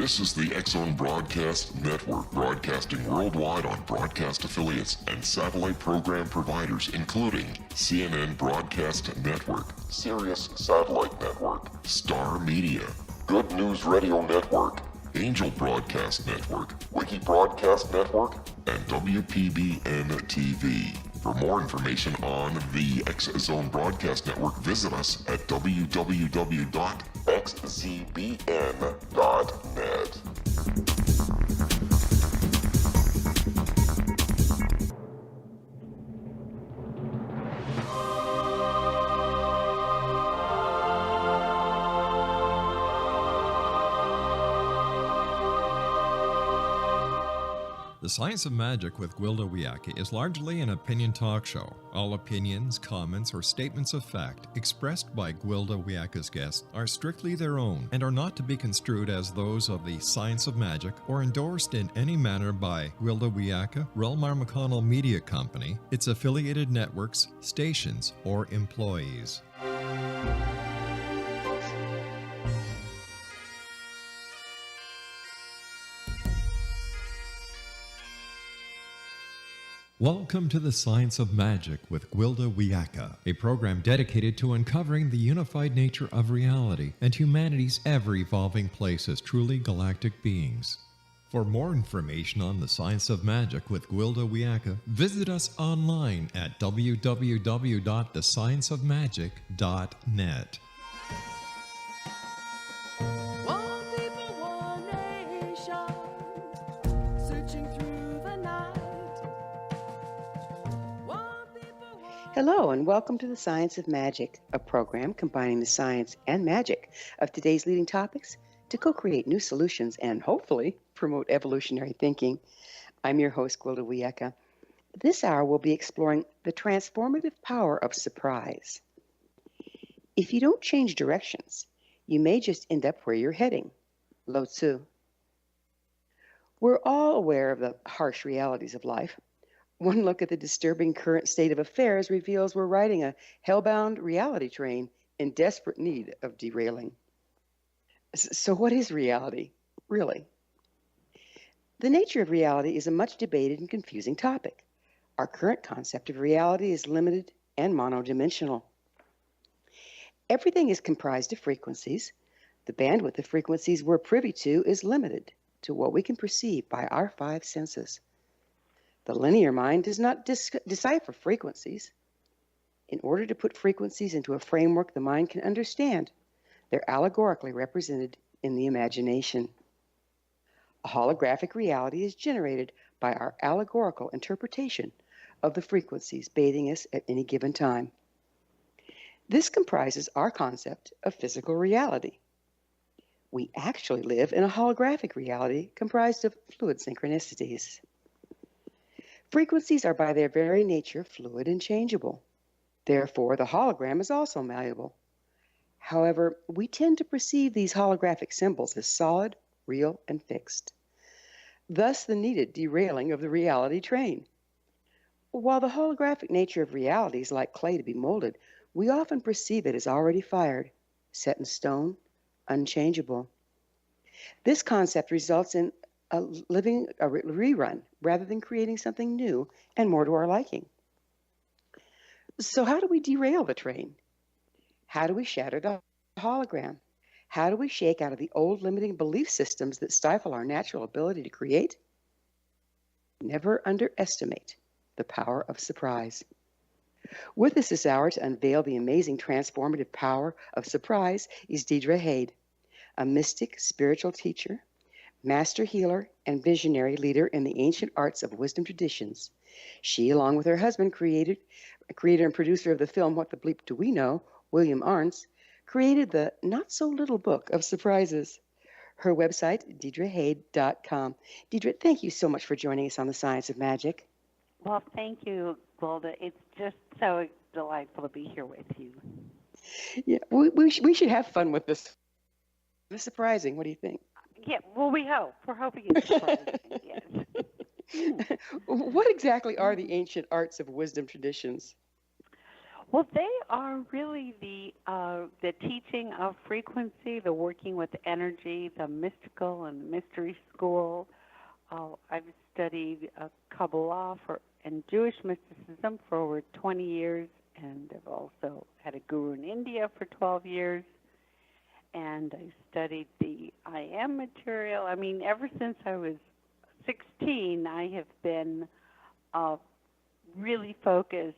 This is the TSOM Broadcast Network, broadcasting worldwide on broadcast affiliates and satellite program providers, including CNN Broadcast Network, Sirius Satellite Network, Star Media, Good News Radio Network, Angel Broadcast Network, Wiki Broadcast Network, and WPBN TV. For more information on the TSOM Broadcast Network, visit us at www.xzbn.net. The Science of Magic with Gwilda Wiyaka is largely an opinion talk show. All opinions, comments, or statements of fact expressed by Gwilda Wiyaka's guests are strictly their own and are not to be construed as those of the Science of Magic or endorsed in any manner by Gwilda Wiyaka, Relmar McConnell Media Company, its affiliated networks, stations, or employees. Welcome to the Science of Magic with Gwilda Wiyaka, a program dedicated to uncovering the unified nature of reality and humanity's ever-evolving place as truly galactic beings. For more information on the Science of Magic with Gwilda Wiyaka, visit us online at www.thescienceofmagic.net. Hello and welcome to the Science of Magic, a program combining the science and magic of today's leading topics to co-create new solutions and hopefully promote evolutionary thinking. I'm your host, Gwilda Wiyaka. This hour we'll be exploring the transformative power of surprise. If you don't change directions, you may just end up where you're heading. Lao Tzu. We're all aware of the harsh realities of life. One look at the disturbing current state of affairs reveals we're riding a hellbound reality train in desperate need of derailing. So what is reality, really? The nature of reality is a much debated and confusing topic. Our current concept of reality is limited and monodimensional. Everything is comprised of frequencies. The bandwidth of frequencies we're privy to is limited to what we can perceive by our five senses. The linear mind does not decipher frequencies. In order to put frequencies into a framework the mind can understand, they're allegorically represented in the imagination. A holographic reality is generated by our allegorical interpretation of the frequencies bathing us at any given time. This comprises our concept of physical reality. We actually live in a holographic reality comprised of fluid synchronicities. Frequencies are by their very nature fluid and changeable. Therefore, the hologram is also malleable. However, we tend to perceive these holographic symbols as solid, real, and fixed. Thus, the needed derailing of the reality train. While the holographic nature of reality is like clay to be molded, we often perceive it as already fired, set in stone, unchangeable. This concept results in a rerun rather than creating something new and more to our liking. So how do we derail the train? How do we shatter the hologram? How do we shake out of the old limiting belief systems that stifle our natural ability to create? Never underestimate the power of surprise. With us this hour to unveil the amazing transformative power of surprise is Deidre Hade, a mystic spiritual teacher, master healer, and visionary leader in the ancient arts of wisdom traditions. She, along with her husband, creator and producer of the film What the Bleep Do We Know, William Arntz, created the not-so-little book of surprises. Her website, DeidreHade.com. Deidre, thank you so much for joining us on the Science of Magic. Well, thank you, Gwilda. It's just so delightful to be here with you. Yeah, we should have fun with this. It's surprising. What do you think? Yeah, well, we hope. We're hoping it's surprising, yes. What exactly are the ancient arts of wisdom traditions? Well, they are really the teaching of frequency, the working with energy, the mystical and mystery school. I've studied Kabbalah and Jewish mysticism for over 20 years, and I've also had a guru in India for 12 years. And I studied the I Am material. I mean, ever since I was 16, I have been really focused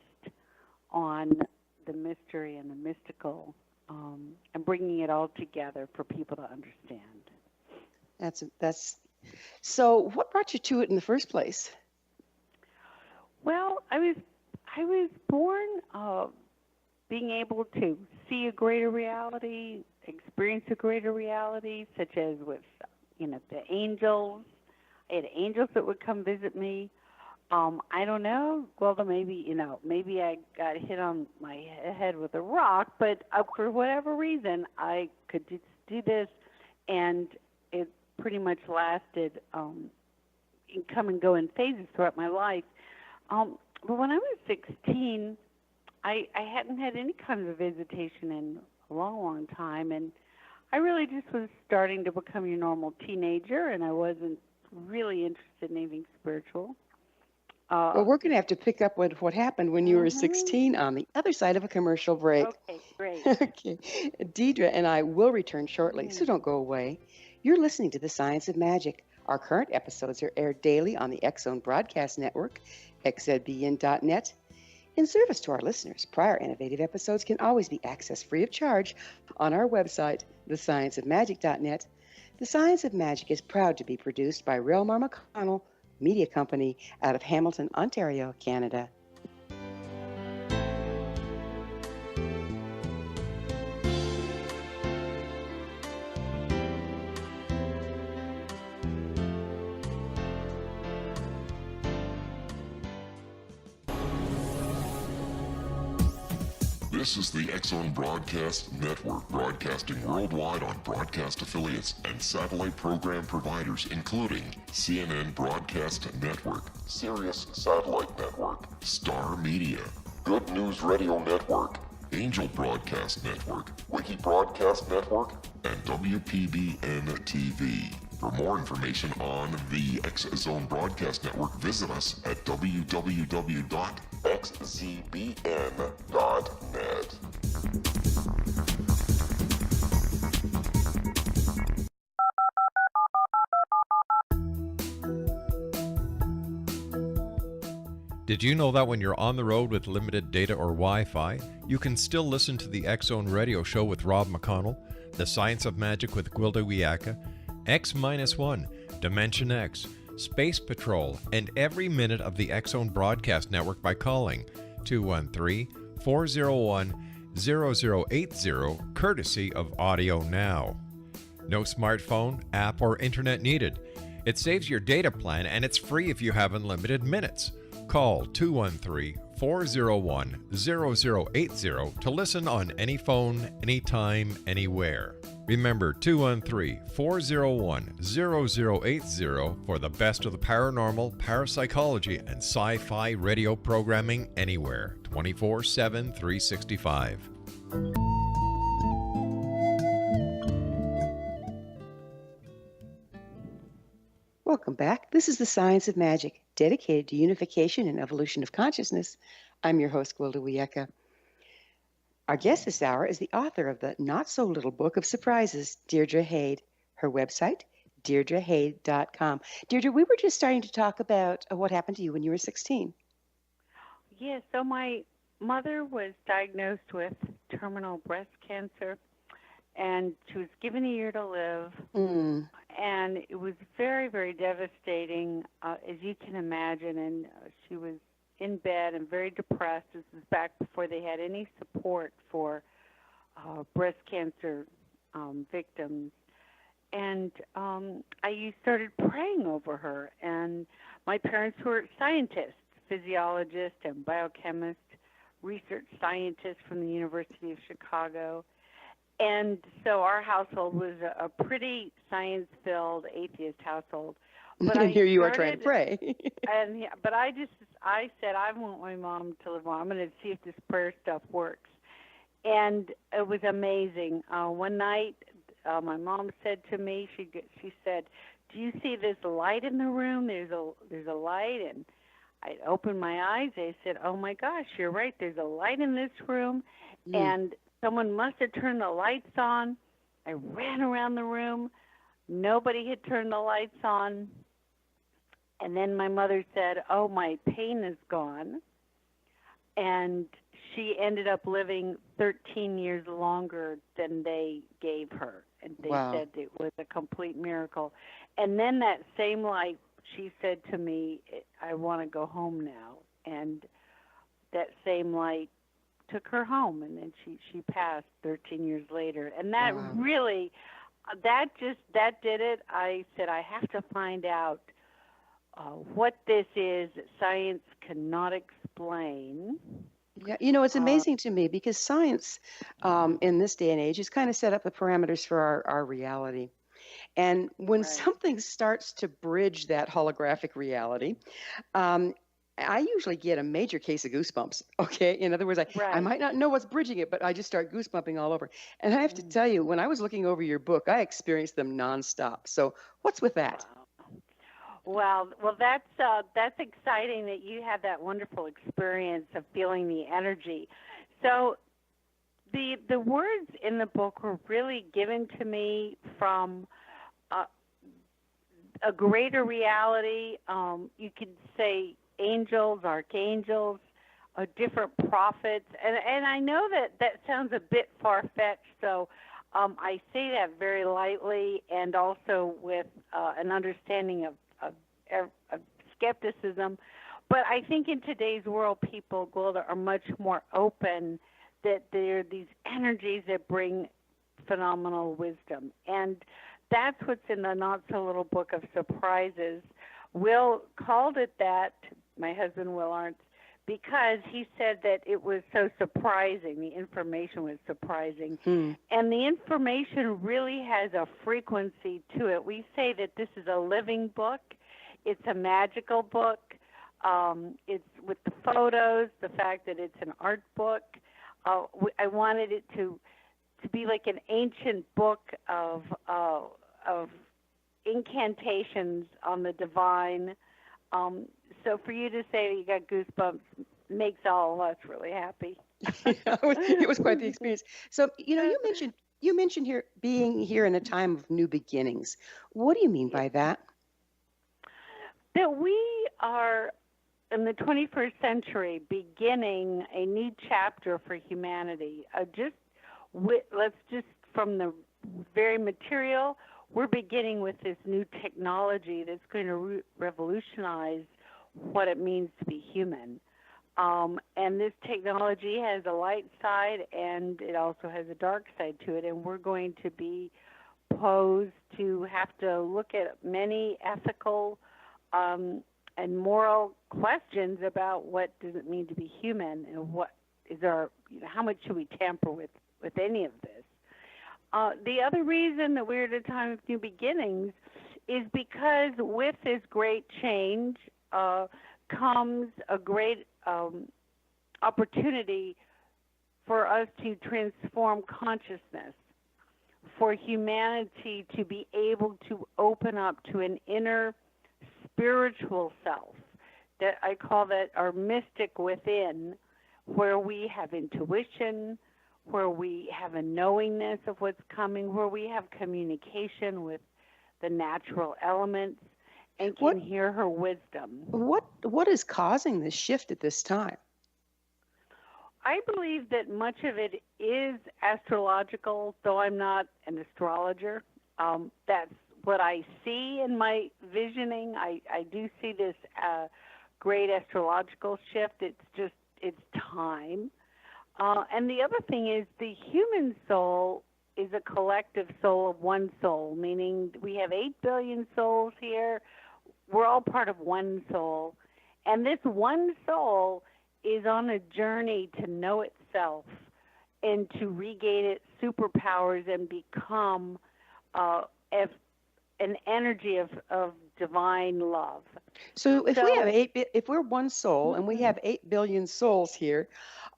on the mystery and the mystical, and bringing it all together for people to understand. That's. So, what brought you to it in the first place? Well, I was born being able to see a greater reality, experience a greater reality, such as with the angels. I had angels that would come visit me. I don't know, Gwilda, maybe I got hit on my head with a rock, but for whatever reason, I could just do this, and it pretty much lasted, come and go in phases throughout my life. But when I was 16, I hadn't had any kind of visitation in a long, long time, and I really just was starting to become your normal teenager, and I wasn't really interested in anything spiritual. Well, we're going to have to pick up with what happened when you were 16 on the other side of a commercial break. Okay, great. Okay. Deidre and I will return shortly, so don't go away. You're listening to The Science of Magic. Our current episodes are aired daily on the X-Zone Broadcast Network, xzbn.net. In service to our listeners, prior innovative episodes can always be accessed free of charge on our website, thescienceofmagic.net. The Science of Magic is proud to be produced by Relmar McConnell Media Company out of Hamilton, Ontario, Canada. This is the X-Zone Broadcast Network, broadcasting worldwide on broadcast affiliates and satellite program providers, including CNN Broadcast Network, Sirius Satellite Network, Star Media, Good News Radio Network, Angel Broadcast Network, Wiki Broadcast Network, and WPBN TV. For more information on the X-Zone Broadcast Network, visit us at www.xzbn.net. Did you know that when you're on the road with limited data or Wi-Fi, you can still listen to the X-Zone Radio Show with Rob McConnell, The Science of Magic with Gwilda Wiyaka, X-1, Dimension X, Space Patrol, and every minute of the X-Zone Broadcast Network by calling 213-401-0080, courtesy of Audio Now. No smartphone, app, or internet needed. It saves your data plan, and it's free if you have unlimited minutes. Call 213-401-0080 to listen on any phone, anytime, anywhere. Remember 213-401-0080 for the best of the paranormal, parapsychology, and sci-fi radio programming anywhere, 24/7, 365. Welcome back. This is The Science of Magic, dedicated to unification and evolution of consciousness. I'm your host, Gwilda Wiyaka. Our guest this hour is the author of the not-so-little book of surprises, Deidre Hade. Her website, DeirdreHade.com. Deirdre, we were just starting to talk about what happened to you when you were 16. Yeah, so my mother was diagnosed with terminal breast cancer, and she was given a year to live. And it was very, very devastating, as you can imagine. And she was in bed and very depressed. This was back before they had any support for breast cancer victims. And I started praying over her. And my parents were scientists, physiologists and biochemists, research scientists from the University of Chicago. And so our household was a pretty science-filled atheist household. But And here you are trying to pray. but I said, I want my mom to live on. I'm going to see if this prayer stuff works. And it was amazing. One night, my mom said to me, she said, "Do you see this light in the room? There's a light." And I opened my eyes. I said, "Oh my gosh, you're right. There's a light in this room, and someone must have turned the lights on." I ran around the room. Nobody had turned the lights on. And then my mother said, "Oh, my pain is gone." And she ended up living 13 years longer than they gave her. And they said it was a complete miracle. And then that same light, she said to me, "I want to go home now." And that same light took her home. And then she passed 13 years later. And that really, that did it. I said, I have to find out what this is that science cannot explain. Yeah, it's amazing to me because science in this day and age has kind of set up the parameters for our reality. And when something starts to bridge that holographic reality, I usually get a major case of goosebumps. Okay. In other words, I might not know what's bridging it, but I just start goosebumping all over. And I have to tell you, when I was looking over your book, I experienced them nonstop. So what's with that? Well, that's exciting that you had that wonderful experience of feeling the energy. So the words in the book were really given to me from a greater reality. You could say angels, archangels, different prophets, and I know that sounds a bit far-fetched. So I say that very lightly, and also with an understanding of skepticism. But I think in today's world, people, Gwilda, are much more open, that there are these energies that bring phenomenal wisdom. And that's what's in the not-so-little book of surprises. Will called it that, my husband Will Arntz, because he said that it was so surprising. The information was surprising. And the information really has a frequency to it. We say that this is a living book. It's a magical book. It's with the photos, the fact that it's an art book. I wanted it to be like an ancient book of incantations on the divine. So for you to say that you got goosebumps makes all of us really happy. It was quite the experience. So, you mentioned here being here in a time of new beginnings. What do you mean by that? That we are in the 21st century beginning a new chapter for humanity. Let's just from the very material, we're beginning with this new technology that's going to revolutionize what it means to be human. And this technology has a light side, and it also has a dark side to it. And we're going to be posed to have to look at many ethical and moral questions about what does it mean to be human, and what is how much should we tamper with any of this. The other reason that we're at a time of new beginnings is because with this great change comes a great opportunity for us to transform consciousness, for humanity to be able to open up to an inner spiritual self, that I call that our mystic within, where we have intuition, where we have a knowingness of what's coming, where we have communication with the natural elements and can hear her wisdom. What is causing this shift at this time? I believe that much of it is astrological, though I'm not an astrologer. That's what I see in my visioning. I do see this great astrological shift. It's time. And the other thing is the human soul is a collective soul of one soul, meaning we have 8 billion souls here. We're all part of one soul. And this one soul is on a journey to know itself and to regain its superpowers and become an energy of divine love. So if we So- have if we're one soul and we have 8 billion souls here,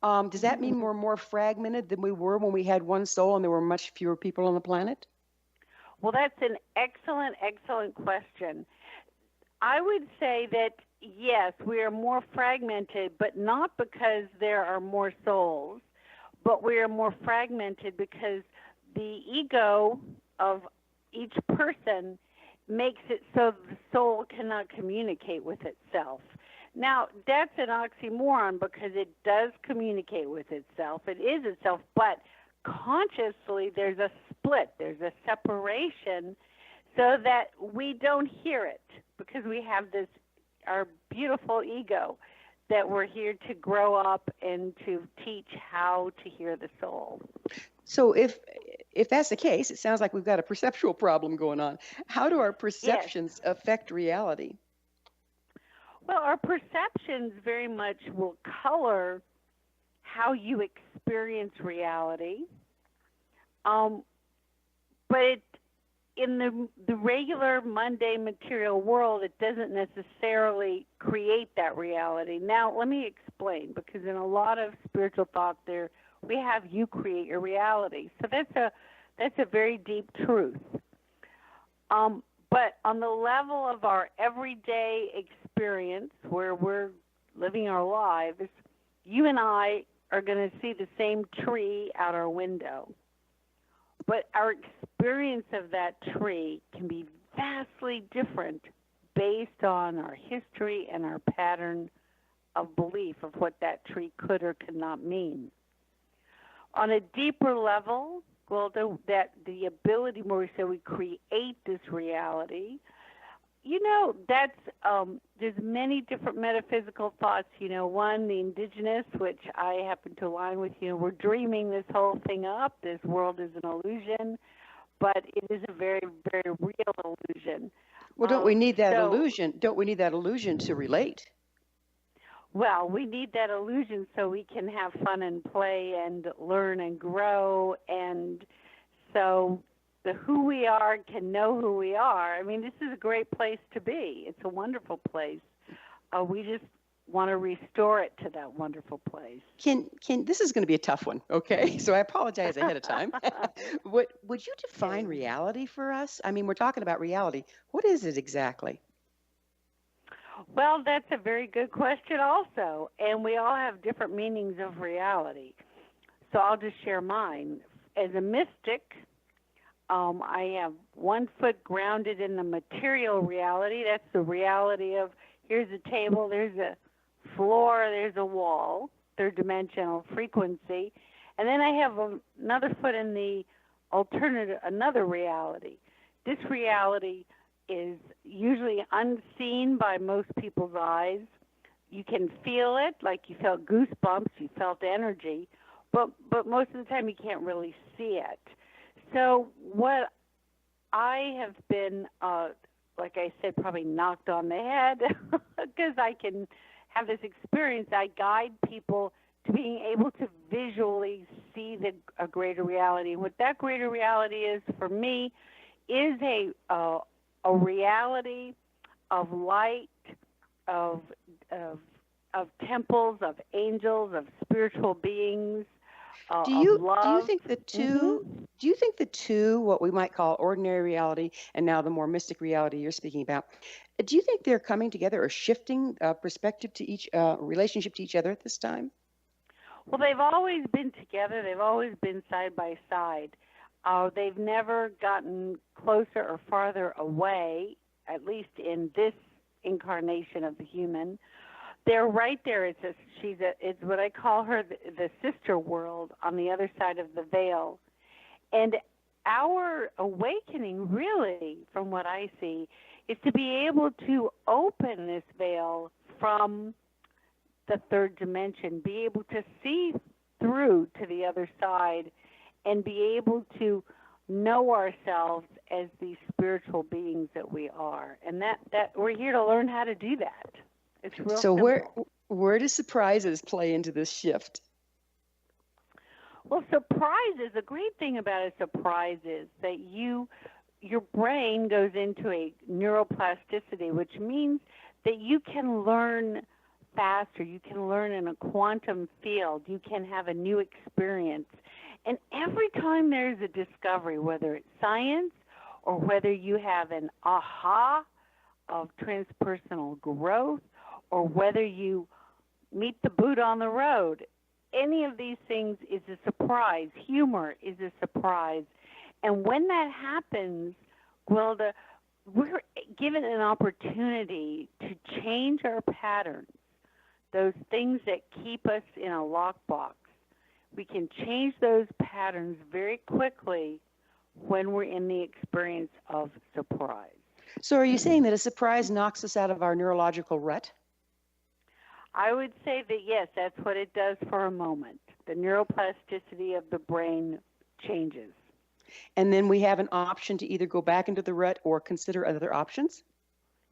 does that mean we're more fragmented than we were when we had one soul and there were much fewer people on the planet? Well, that's an excellent, excellent question. I would say that yes, we are more fragmented, but not because there are more souls, but we are more fragmented because the ego of each person makes it so the soul cannot communicate with itself. Now, that's an oxymoron because it does communicate with itself. It is itself, but consciously there's a split, there's a separation so that we don't hear it because we have this, our beautiful ego that we're here to grow up and to teach how to hear the soul. So if that's the case, it sounds like we've got a perceptual problem going on. How do our perceptions affect reality? Well, our perceptions very much will color how you experience reality. But in the regular mundane material world, it doesn't necessarily create that reality. Now, let me explain, because in a lot of spiritual thought there, we have you create your reality. So that's a very deep truth. But on the level of our everyday experience, where we're living our lives, you and I are going to see the same tree out our window. But our experience of that tree can be vastly different based on our history and our pattern of belief of what that tree could or could not mean. On a deeper level, well, that the ability where we say we create this reality, you know, that's there's many different metaphysical thoughts. You know, one, the indigenous, which I happen to align with. You know, we're dreaming this whole thing up. This world is an illusion, but it is a very, very real illusion. Well, don't we need that illusion? Don't we need that illusion to relate? Well, we need that illusion so we can have fun and play and learn and grow, and so the who we are can know who we are. I mean, this is a great place to be. It's a wonderful place. We just want to restore it to that wonderful place. This is going to be a tough one, okay? So I apologize ahead of time. Would you define reality for us? I mean, we're talking about reality. What is it exactly? Well, that's a very good question also, and we all have different meanings of reality. So I'll just share mine. As a mystic, I have 1 foot grounded in the material reality. That's the reality of here's a table, there's a floor, there's a wall, third dimensional frequency. And then I have another foot in the another reality. This reality is usually unseen by most people's eyes. You can feel it, like you felt goosebumps, you felt energy, but most of the time you can't really see it. So what I have been, like I said, probably knocked on the head because I can have this experience. I guide people to being able to visually see a greater reality. And what that greater reality is for me is a reality of light, of temples, of angels, of spiritual beings. Do you love. think the two? Mm-hmm. Do you think the two, what we might call ordinary reality, and now the more mystic reality you're speaking about, do you think they're coming together or shifting perspective to each relationship to each other at this time? Well, they've always been together. They've always been side by side. They've never gotten closer or farther away, at least in this incarnation of the human. They're right there. It's what I call her the sister world on the other side of the veil. And our awakening, really, from what I see, is to be able to open this veil from the third dimension, be able to see through to the other side and be able to know ourselves as these spiritual beings that we are. And that we're here to learn how to do that. It's real so simple. Where do surprises play into this shift? Well, surprises, the great thing about a surprise is that you your brain goes into a neuroplasticity, which means that you can learn faster. You can learn in a quantum field. You can have a new experience. And every time there's a discovery, whether it's science or whether you have an aha of transpersonal growth or whether you meet the Buddha on the road, any of these things is a surprise. Humor is a surprise. And when that happens, Gwilda, we're given an opportunity to change our patterns, those things that keep us in a lockbox. We can change those patterns very quickly when we're in the experience of surprise. So are you saying that a surprise knocks us out of our neurological rut? I would say that, yes, that's what it does for a moment. The neuroplasticity of the brain changes. And then we have an option to either go back into the rut or consider other options?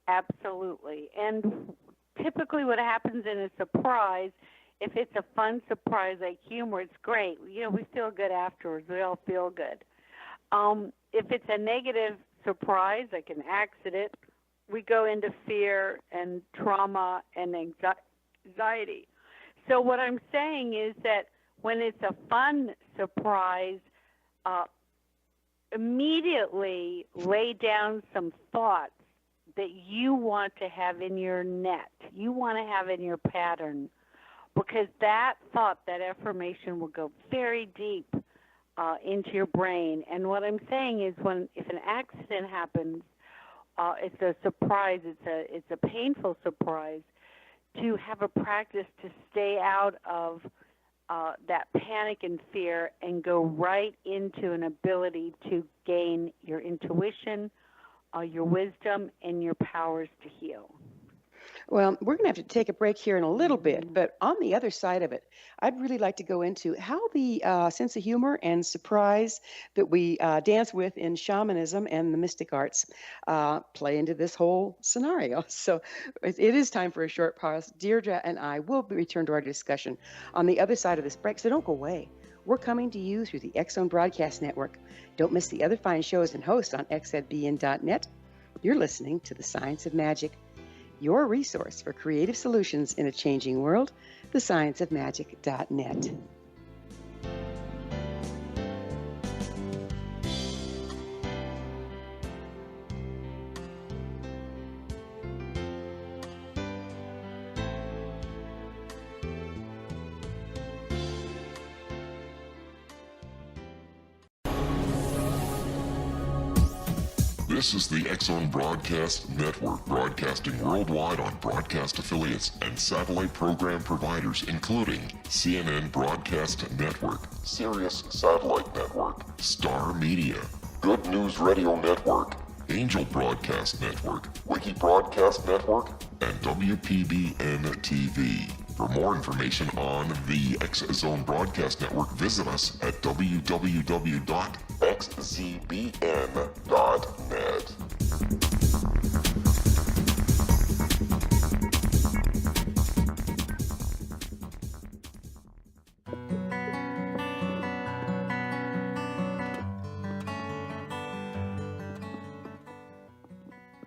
Absolutely. And typically what happens in a surprise, if it's a fun surprise like humor, it's great. You know, we feel good afterwards. We all feel good. If it's a negative surprise, like an accident, we go into fear and trauma and anxiety. So what I'm saying is that when it's a fun surprise, immediately lay down some thoughts that you want to have in your net, you want to have in your pattern, because that thought, that affirmation will go very deep into your brain. And what I'm saying is if an accident happens, it's a surprise, it's a painful surprise, to have a practice to stay out of that panic and fear and go right into an ability to gain your intuition, your wisdom, and your powers to heal. Well, we're going to have to take a break here in a little bit, but on the other side of it, I'd really like to go into how the sense of humor and surprise that we dance with in shamanism and the mystic arts play into this whole scenario. So it is time for a short pause. Deirdre and I will return to our discussion on the other side of this break, so don't go away. We're coming to you through the TSOM Broadcast Network. Don't miss the other fine shows and hosts on xzbn.net. You're listening to The Science of Magic, your resource for creative solutions in a changing world, thescienceofmagic.net. This is the TSOM Broadcast Network, broadcasting worldwide on broadcast affiliates and satellite program providers, including CNN Broadcast Network, Sirius Satellite Network, Star Media, Good News Radio Network, Angel Broadcast Network, Wiki Broadcast Network, and WPBN TV. For more information on the TSOM Broadcast Network, visit us at www.xzbn.net.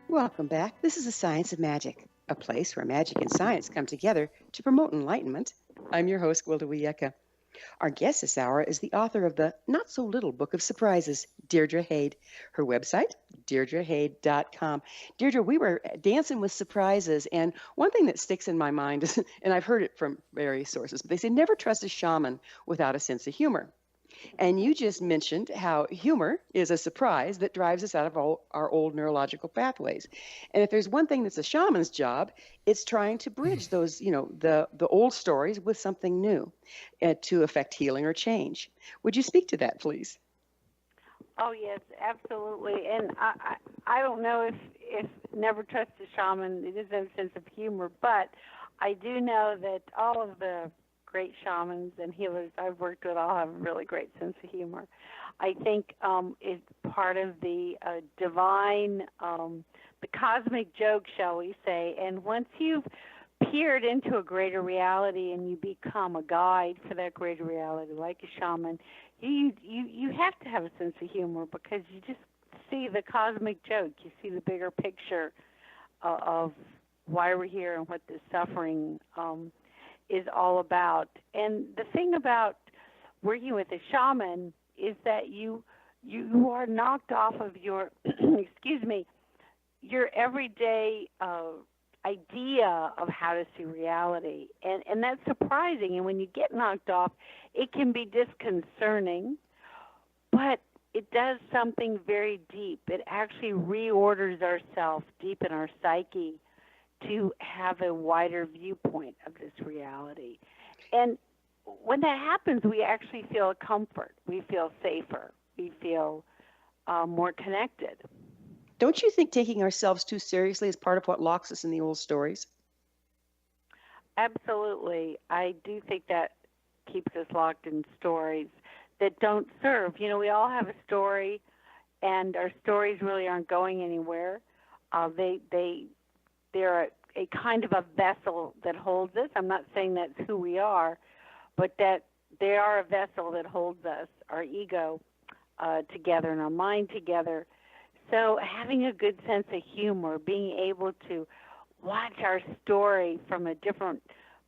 Welcome back. This is The Science of Magic, a place where magic and science come together to promote enlightenment. I'm your host, Gwilda Wiyaka. Our guest this hour is the author of the not-so-little book of surprises, Deidre Hade. Her website, DeirdreHade.com. Deirdre, we were dancing with surprises, and one thing that sticks in my mind is, and I've heard it from various sources, but they say never trust a shaman without a sense of humor. And you just mentioned how humor is a surprise that drives us out of all our old neurological pathways. And if there's one thing that's a shaman's job, it's trying to bridge those, the old stories with something new to affect healing or change. Would you speak to that, please? Oh, yes, absolutely. And I don't know if never trust a shaman, it doesn't have a sense of humor, but I do know that all of the great shamans and healers I've worked with all have a really great sense of humor. I think it's part of the divine, the cosmic joke, shall we say. And once you've peered into a greater reality and you become a guide for that greater reality, like a shaman, you have to have a sense of humor because you just see the cosmic joke. You see the bigger picture of why we're here and what this suffering is all about. And the thing about working with a shaman is that you are knocked off of your, excuse me, your everyday idea of how to see reality. And that's surprising. And when you get knocked off, it can be disconcerting, but it does something very deep. It actually reorders ourselves deep in our psyche to have a wider viewpoint of this reality. And when that happens, we actually feel comfort. We feel safer. We feel more connected. Don't you think taking ourselves too seriously is part of what locks us in the old stories? Absolutely. I do think that keeps us locked in stories that don't serve. You know, we all have a story, and our stories really aren't going anywhere. They're a kind of a vessel that holds us. I'm not saying that's who we are, but that they are a vessel that holds us, our ego together and our mind together. So having a good sense of humor, being able to watch our story from a different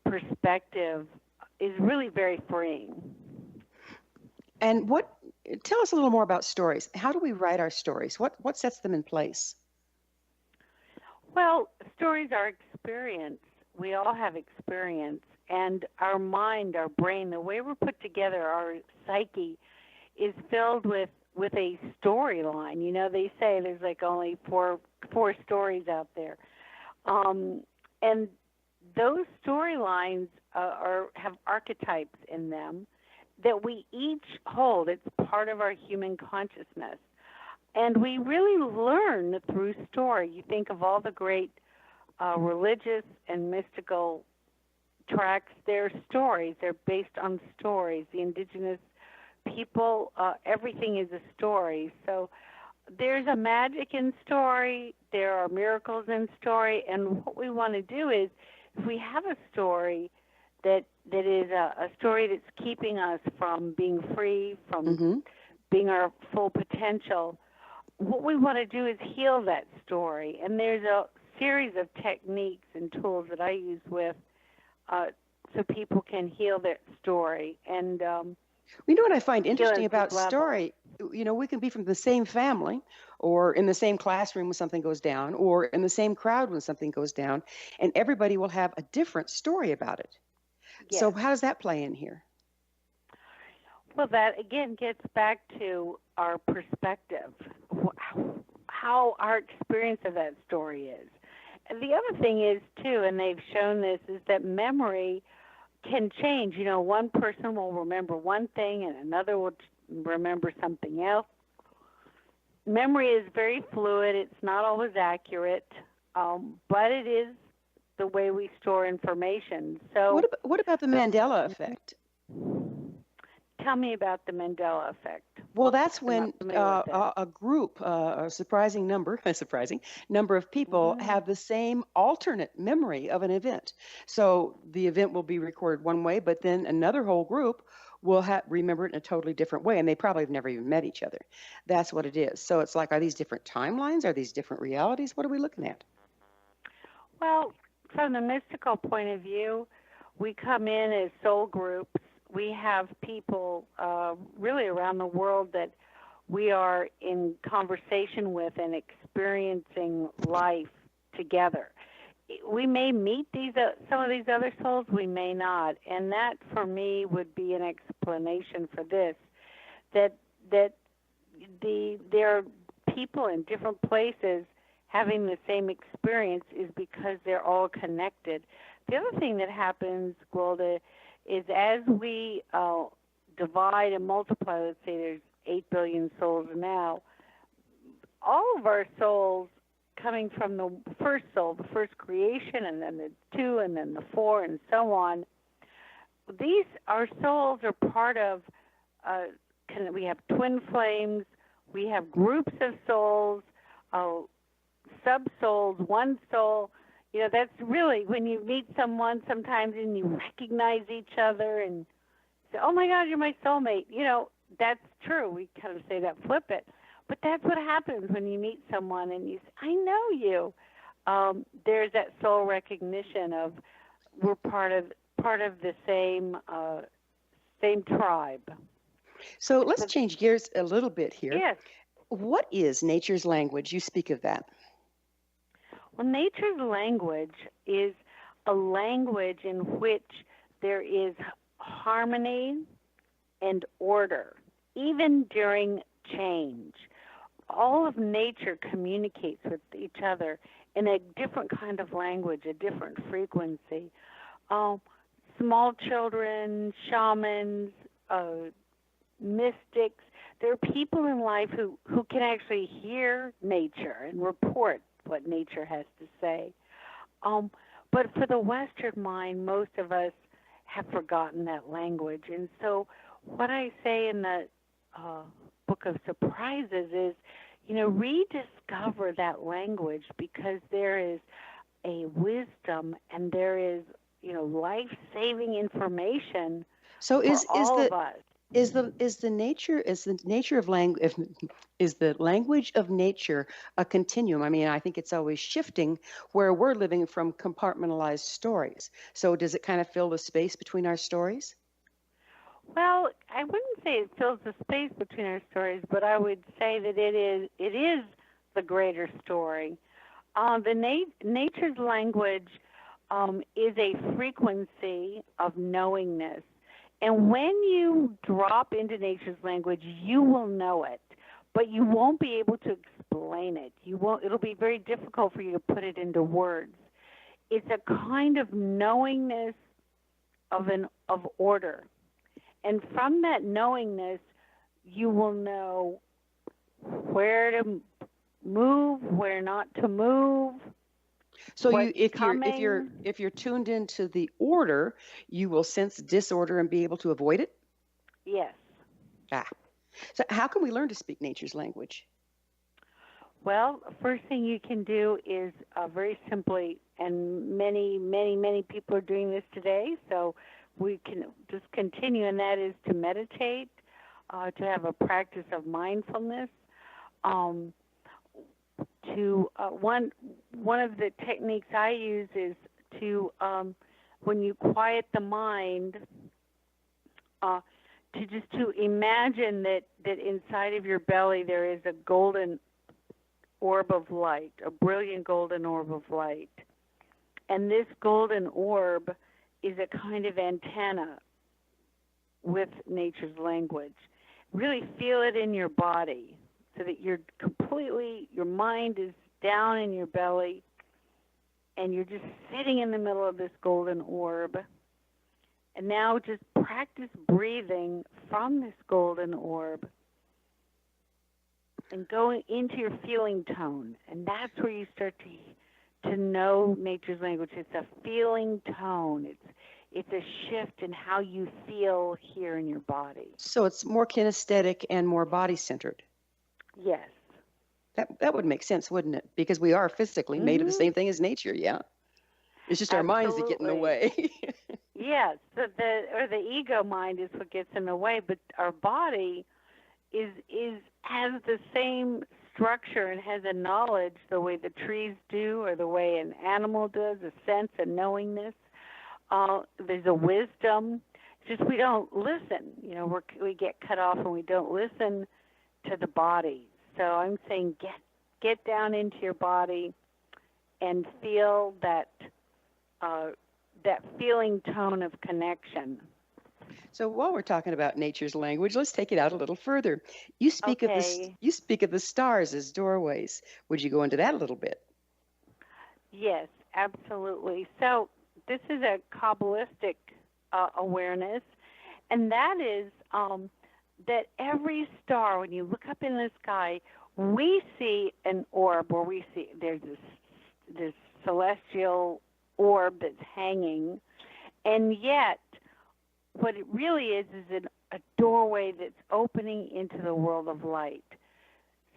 perspective is really very freeing. And tell us a little more about stories. How do we write our stories? What sets them in place? Well, stories are experience. We all have experience. And our mind, our brain, the way we're put together, our psyche, is filled with a storyline. You know, they say there's like only four stories out there. And those storylines have archetypes in them that we each hold. It's part of our human consciousness. And we really learn through story. You think of all the great religious and mystical tracks, they're stories. They're based on stories. The indigenous people, everything is a story. So there's a magic in story. There are miracles in story. And what we want to do is, if we have a story that is a story that's keeping us from being free, from being our full potential, what we want to do is heal that story. And there's a series of techniques and tools that I use with so people can heal their story. And you know what I find interesting about level. story? You know, we can be from the same family or in the same classroom when something goes down or in the same crowd when something goes down, and everybody will have a different story about it. Yes. So how does that play in here? Well, that, again, gets back to our perspective, how our experience of that story is. And the other thing is, too, and they've shown this, is that memory can change. You know, one person will remember one thing and another will remember something else. Memory is very fluid. It's not always accurate, but it is the way we store information. So, what about the Mandela effect? Tell me about the Mandela effect. Well, that's when a group, a surprising number of people have the same alternate memory of an event. So the event will be recorded one way, but then another whole group will remember it in a totally different way, and they probably have never even met each other. That's what it is. So it's like, are these different timelines? Are these different realities? What are we looking at? Well, from the mystical point of view, we come in as soul groups. We have people really around the world that we are in conversation with and experiencing life together. We may meet some of these other souls, we may not, and that for me would be an explanation for this, that there are people in different places having the same experience is because they're all connected. The other thing that happens, Gwilda, is as we divide and multiply, let's say there's 8 billion souls now, all of our souls coming from the first soul, the first creation, and then the 2, and then the 4, and so on, our souls are part of, we have twin flames, we have groups of souls, sub-souls, one soul. You know, that's really, when you meet someone sometimes and you recognize each other and say, oh my God, you're my soulmate. You know, that's true. We kind of say that, flip it. But that's what happens when you meet someone and you say, I know you. There's that soul recognition of we're part of the same tribe. So let's change gears a little bit here. Yes. What is nature's language? You speak of that. Well, nature's language is a language in which there is harmony and order, even during change. All of nature communicates with each other in a different kind of language, a different frequency. Small children, shamans, mystics, there are people in life who can actually hear nature and report what nature has to say. But for the Western mind, most of us have forgotten that language. And so what I say in the Book of Surprises is, rediscover that language, because there is a wisdom and there is, life-saving information for all of us. Is the language of nature a continuum? I mean, I think it's always shifting, where we're living from compartmentalized stories. So does it kind of fill the space between our stories? Well, I wouldn't say it fills the space between our stories, but I would say that it is the greater story. Nature's language is a frequency of knowingness. And when you drop into nature's language, you will know it, but you won't be able to explain it. It'll be very difficult for you to put it into words. It's a kind of knowingness of order. And from that knowingness, you will know where to move, where not to move. So if you're tuned into the order, you will sense disorder and be able to avoid it? Yes. So how can we learn to speak nature's language? Well, first thing you can do is very simply, and many people are doing this today, so we can just continue, and that is to meditate, to have a practice of mindfulness. One of the techniques I use is to when you quiet the mind, to imagine that inside of your belly there is a golden orb of light, a brilliant golden orb of light, and this golden orb is a kind of antenna with nature's language. Really feel it in your body, so that your mind is down in your belly, and you're just sitting in the middle of this golden orb. And now just practice breathing from this golden orb and going into your feeling tone. And that's where you start to know nature's language. It's a feeling tone. It's a shift in how you feel here in your body. So it's more kinesthetic and more body-centered. Yes. That would make sense, wouldn't it? Because we are physically made of the same thing as nature, yeah. It's just our minds that get in the way. Yes, the ego mind is what gets in the way, but our body has the same structure and has a knowledge the way the trees do, or the way an animal does, a sense and knowingness. There's a wisdom. It's just we don't listen. We get cut off and we don't listen to the body. So I'm saying get down into your body and feel that feeling tone of connection. So while we're talking about nature's language, let's take it out a little further. You speak of the stars as doorways. Would you go into that a little bit? Yes, absolutely. So this is a Kabbalistic awareness, and that is that every star, when you look up in the sky, we see an orb, or there's this celestial orb that's hanging, and yet what it really is a doorway that's opening into the world of light.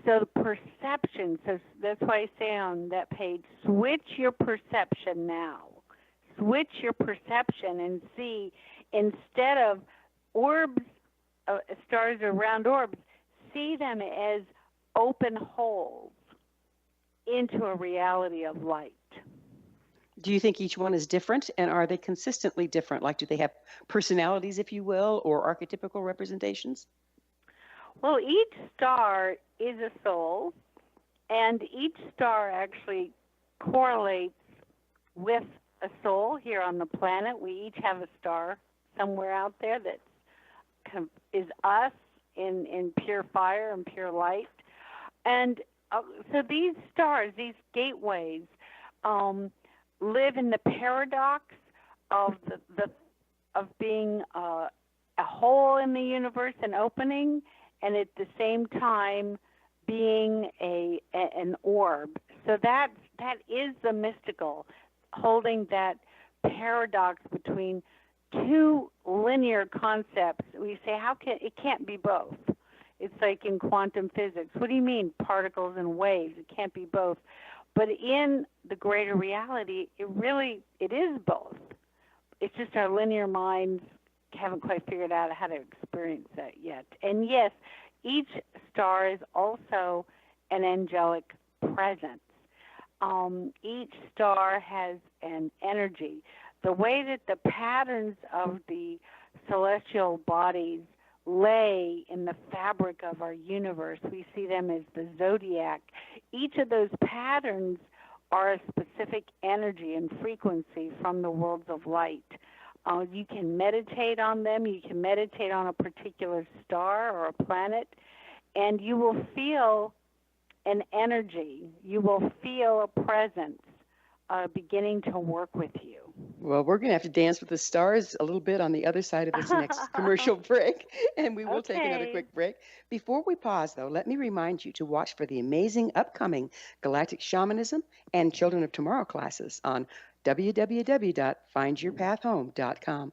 So the perception, so that's why I say on that page, switch your perception now. Switch your perception and see, instead of orbs, stars or round orbs, see them as open holes into a reality of light. Do you think each one is different, and are they consistently different? Like, do they have personalities, if you will, or archetypical representations? Well, each star is a soul, and each star actually correlates with a soul here on the planet. We each have a star somewhere out there that is us in pure fire and pure light. And so these stars, these gateways, live in the paradox of of being a hole in the universe, an opening, and at the same time being an orb. So that is the mystical, holding that paradox between two linear concepts. We say, it can't be both. It's like in quantum physics. What do you mean, particles and waves? It can't be both. But in the greater reality, it is both. It's just our linear minds haven't quite figured out how to experience that yet. And yes, each star is also an angelic presence. Each star has an energy. The way that the patterns of the celestial bodies lay in the fabric of our universe, we see them as the zodiac. Each of those patterns are a specific energy and frequency from the worlds of light. You can meditate on them. You can meditate on a particular star or a planet, and you will feel an energy. You will feel a presence beginning to work with you. Well, we're going to have to dance with the stars a little bit on the other side of this next commercial break, and we will take another quick break. Before we pause, though, let me remind you to watch for the amazing upcoming Galactic Shamanism and Children of Tomorrow classes on www.findyourpathhome.com.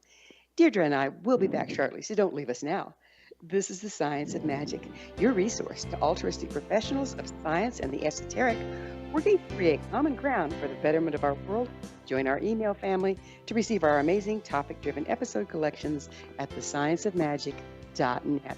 Deirdre and I will be back shortly, so don't leave us now. This is the Science of Magic, your resource to altruistic professionals of science and the esoteric, working to create common ground for the betterment of our world. Join our email family to receive our amazing topic-driven episode collections at thescienceofmagic.net.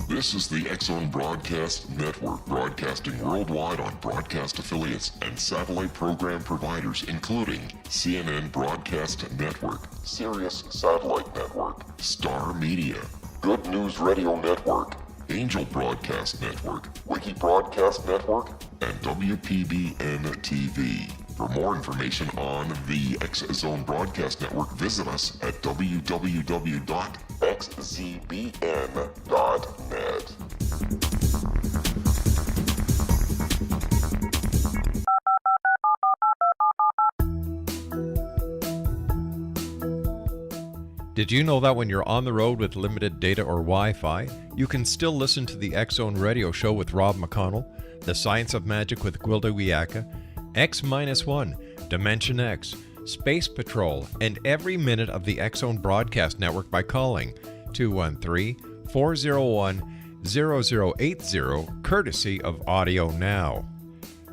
This is the TSOM Broadcast Network, broadcasting worldwide on broadcast affiliates and satellite program providers, including CNN Broadcast Network, Sirius Satellite Network, Star Media, Good News Radio Network, Angel Broadcast Network, Wiki Broadcast Network, and WPBN TV. For more information on the TSOM Broadcast Network, visit us at www.xzbn.net. Did you know that when you're on the road with limited data or Wi-Fi, you can still listen to the X-Zone Radio Show with Rob McConnell, The Science of Magic with Gwilda Wiyaka, X-1, Dimension X, Space Patrol, and every minute of the X-Zone Broadcast Network by calling 213-401-0080, courtesy of Audio Now.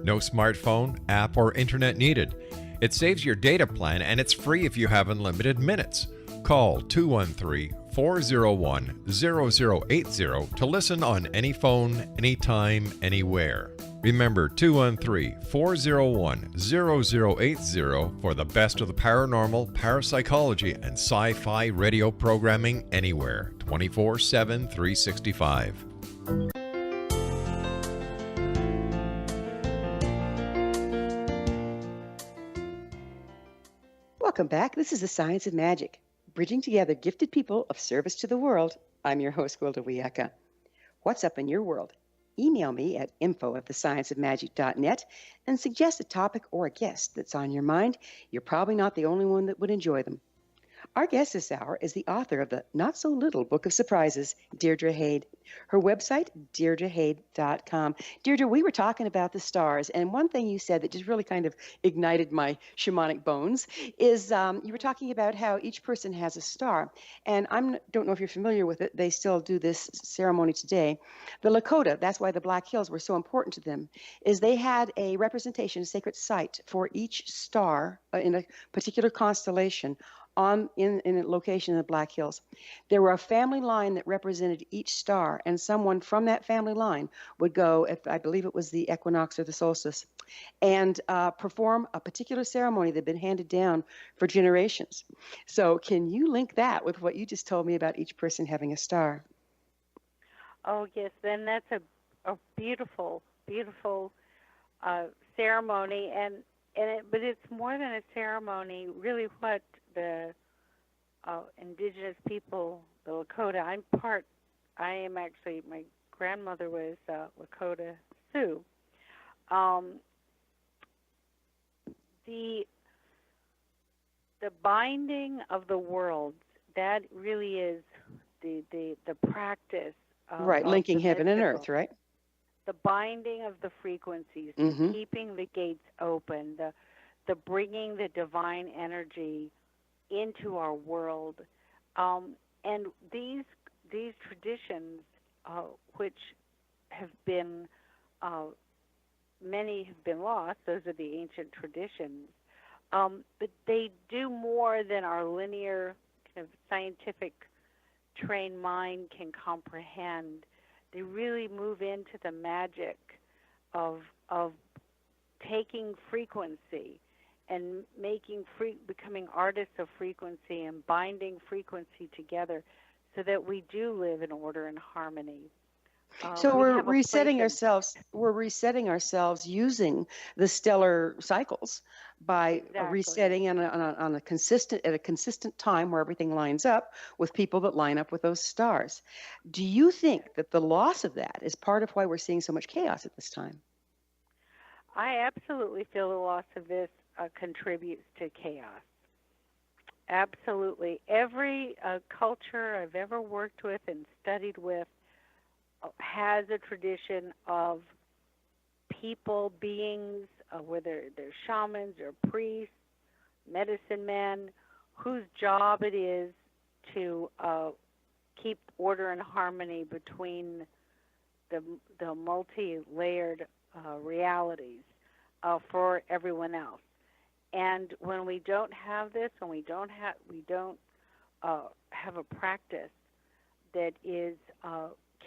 No smartphone, app, or internet needed. It saves your data plan, and it's free if you have unlimited minutes. Call 213-401-0080 to listen on any phone, anytime, anywhere. Remember 213-401-0080 for the best of the paranormal, parapsychology, and sci-fi radio programming anywhere, 24/7, 365. Welcome back. This is the Science of Magic, bridging together gifted people of service to the world. I'm your host, Gwilda Wiyaka. What's up in your world? Email me at info@thescienceofmagic.net and suggest a topic or a guest that's on your mind. You're probably not the only one that would enjoy them. Our guest this hour is the author of the not-so-little Book of Surprises, Deirdre Hade. Her website, deirdrehade.com. Deirdre, we were talking about the stars, and one thing you said that just really kind of ignited my shamanic bones is you were talking about how each person has a star. And I don't know if you're familiar with it. They still do this ceremony today. The Lakota, that's why the Black Hills were so important to them, is they had a representation, a sacred site for each star in a particular constellation in a location in the Black Hills. There were a family line that represented each star, and someone from that family line would go, if I believe it was the equinox or the solstice, and perform a particular ceremony that had been handed down for generations. So can you link that with what you just told me about each person having a star? Oh, yes, then that's a beautiful, beautiful ceremony, but it's more than a ceremony. Really, what the indigenous people, the Lakota. I am actually, my grandmother was Lakota Sioux. The binding of the worlds, that really is the practice. Right, linking the heaven and mystical. earth, right? The binding of the frequencies, Mm-hmm. keeping the gates open, the bringing the divine energy into our world, and these traditions, which have been many have been lost. Those are the ancient traditions, but they do more than our linear kind of scientific trained mind can comprehend. They really move into the magic of taking frequency and becoming artists of frequency and binding frequency together so that we do live in order and harmony. So we're resetting ourselves. We're resetting ourselves using the stellar cycles by resetting on a consistent time where everything lines up with people that line up with those stars. Do you think that the loss of that is part of why we're seeing so much chaos at this time? I absolutely feel the loss of this contributes to chaos. Absolutely. Every culture I've ever worked with and studied with has a tradition of people, beings, whether they're shamans or priests, medicine men, whose job it is to keep order and harmony between the multi-layered realities for everyone else. And when we don't have this, when we don't have a practice that is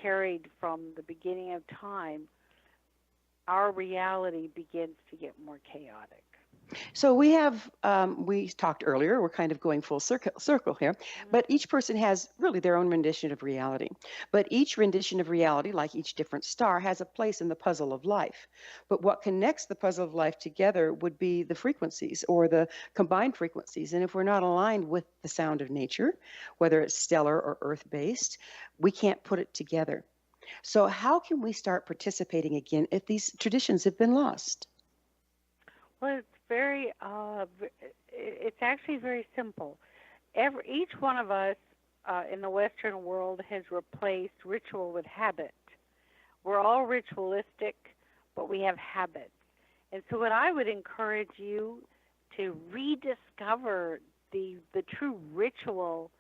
carried from the beginning of time, our reality begins to get more chaotic. So we have, we talked earlier, we're kind of going full circle here, but each person has really their own rendition of reality. But each rendition of reality, like each different star, has a place in the puzzle of life. But what connects the puzzle of life together would be the frequencies or the combined frequencies. And if we're not aligned with the sound of nature, whether it's stellar or earth-based, we can't put it together. So how can we start participating again if these traditions have been lost? Well, it's actually very simple. Each one of us in the Western world has replaced ritual with habit. We're all ritualistic, but we have habits. And so what I would encourage you to rediscover the true ritual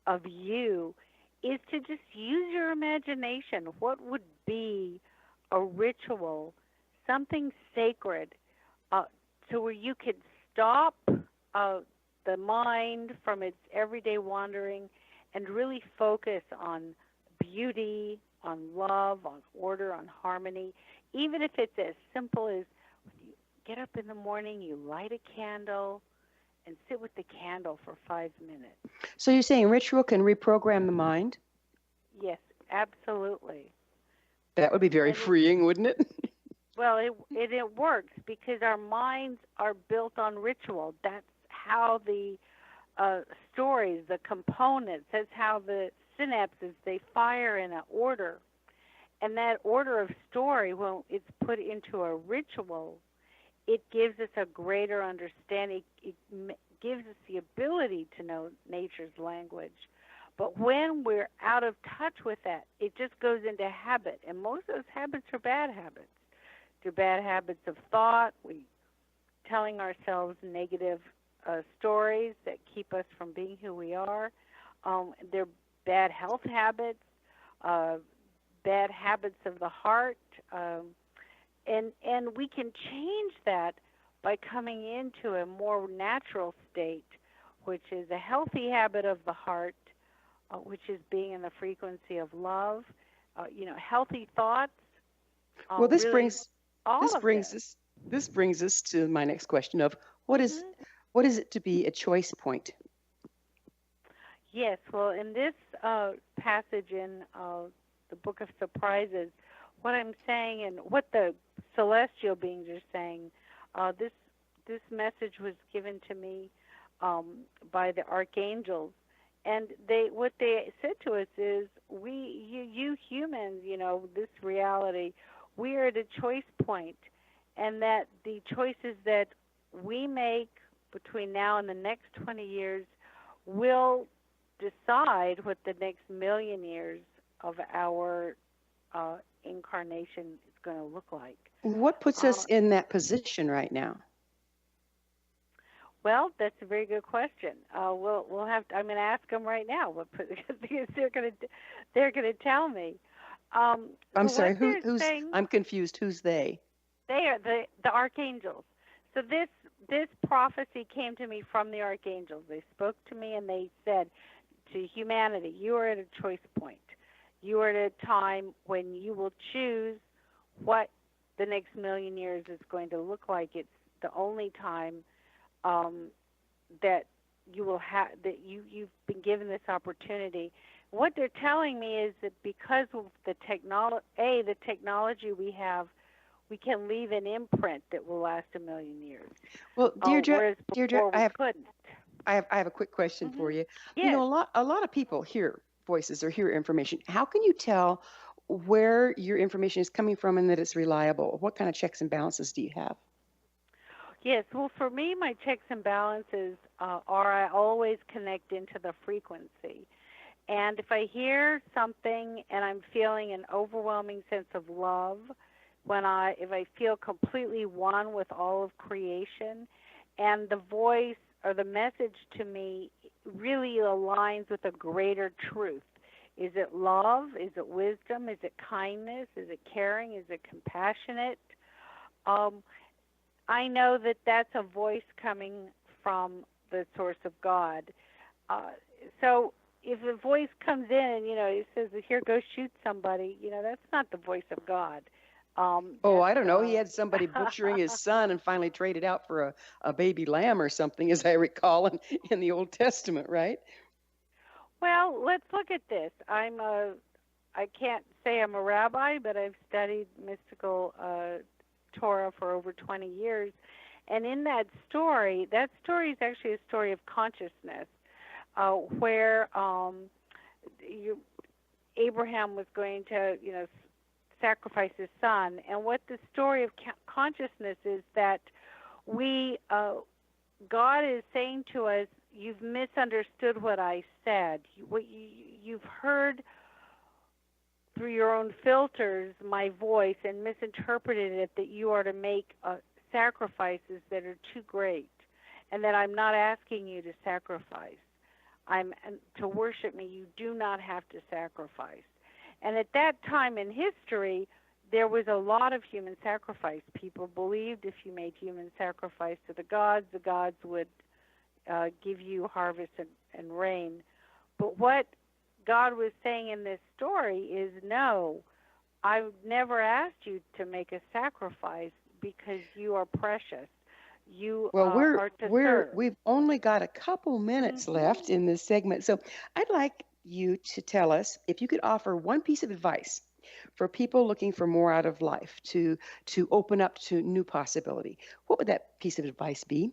of you is to just use your imagination. What would be a ritual, something sacred, so where you could stop the mind from its everyday wandering and really focus on beauty, on love, on order, on harmony, even if it's as simple as you get up in the morning, you light a candle, and sit with the candle for 5 minutes. So you're saying ritual can reprogram the mind? Yes, absolutely. That would be very freeing, wouldn't it? Well, it works because our minds are built on ritual. That's how the stories, the components, that's how the synapses, they fire in an order. And that order of story, when it's put into a ritual, it gives us a greater understanding. It gives us the ability to know nature's language. But when we're out of touch with that, it just goes into habit. And most of those habits are bad habits. They're bad habits of thought. We telling ourselves negative stories that keep us from being who we are. They're bad health habits, bad habits of the heart. And we can change that by coming into a more natural state, which is a healthy habit of the heart, which is being in the frequency of love, healthy thoughts. Well, this really brings us to my next question of what is it to be a choice point? Yes, well, in this passage in the Book of Surprises, what I'm saying and what the celestial beings are saying, this message was given to me by the archangels, and what they said to us is, you humans, this reality, we are at a choice point, and that the choices that we make between now and the next 20 years will decide what the next million years of our incarnation is going to look like. What puts us in that position right now? Well, that's a very good question. We'll have to, I'm going to ask them right now, because they're going to tell me. I'm sorry. Who's? Saying, I'm confused. Who's they? They are the archangels. So this prophecy came to me from the archangels. They spoke to me and they said to humanity, you are at a choice point. You are at a time when you will choose what the next million years is going to look like. It's the only time that you will have, that you've been given this opportunity. What they're telling me is that because of the technology we have, we can leave an imprint that will last a million years. Well, Deirdre, couldn't. I have a quick question for you. Yes. A lot of people hear voices or hear information. How can you tell where your information is coming from and that it's reliable? What kind of checks and balances do you have? Yes, well, for me, my checks and balances are I always connect into the frequency. And if I hear something and I'm feeling an overwhelming sense of love, if I feel completely one with all of creation, and the voice or the message to me really aligns with a greater truth. Is it love? Is it wisdom? Is it kindness? Is it caring? Is it compassionate? I know that that's a voice coming from the source of God. So if a voice comes in and, it says, here, go shoot somebody, that's not the voice of God. I don't know. He had somebody butchering his son and finally traded out for a baby lamb or something, as I recall, in the Old Testament, right? Well, let's look at this. I can't say I'm a rabbi, but I've studied mystical Torah for over 20 years. And in that story is actually a story of consciousness, where Abraham was going to, sacrifice his son. And what the story of consciousness is that God is saying to us, you've misunderstood what I said. You've heard through your own filters my voice and misinterpreted it that you are to make sacrifices that are too great, and that I'm not asking you to sacrifice. To worship me, you do not have to sacrifice. And at that time in history, there was a lot of human sacrifice. People believed if you made human sacrifice to the gods would give you harvest and rain. But what God was saying in this story is, no, I've never asked you to make a sacrifice because you are precious. You are to serve. We've only got a couple minutes left in this segment, so I'd like you to tell us if you could offer one piece of advice for people looking for more out of life, to open up to new possibility. What would that piece of advice be?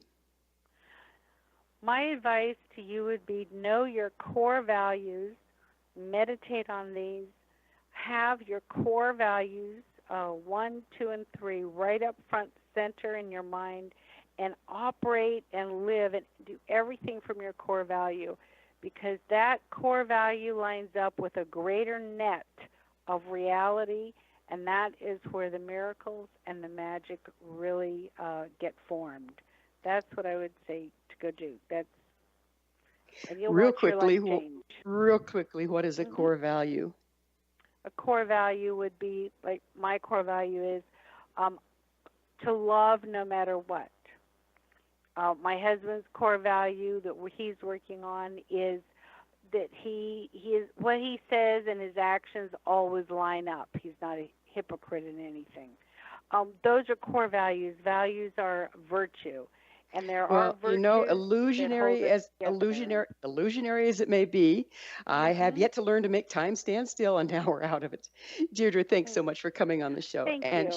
My advice to you would be know your core values, meditate on these, have your core values, 1, 2, and 3, right up front center in your mind, and operate and live and do everything from your core value, because that core value lines up with a greater net of reality, and that is where the miracles and the magic really get formed. That's what I would say to go do. And you'll watch your life change. Real quickly, what is a core value? A core value would be, like my core value is to love no matter what. My husband's core value that he's working on is that he is, what he says and his actions always line up. He's not a hypocrite in anything. Those are core values. Values are virtue, and there are virtues. Illusionary as it may be, I have yet to learn to make time stand still, and now we're out of it. Deirdre, thanks so much for coming on the show and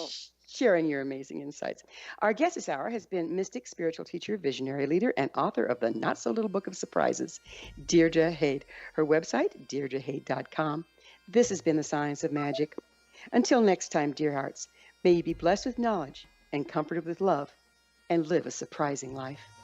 sharing your amazing insights. Our guest this hour has been mystic, spiritual teacher, visionary leader, and author of the Not So Little Book of Surprises, Deidre Hade. Her website, deirdrehade.com. This has been The Science of Magic. Until next time, dear hearts, may you be blessed with knowledge and comforted with love and live a surprising life.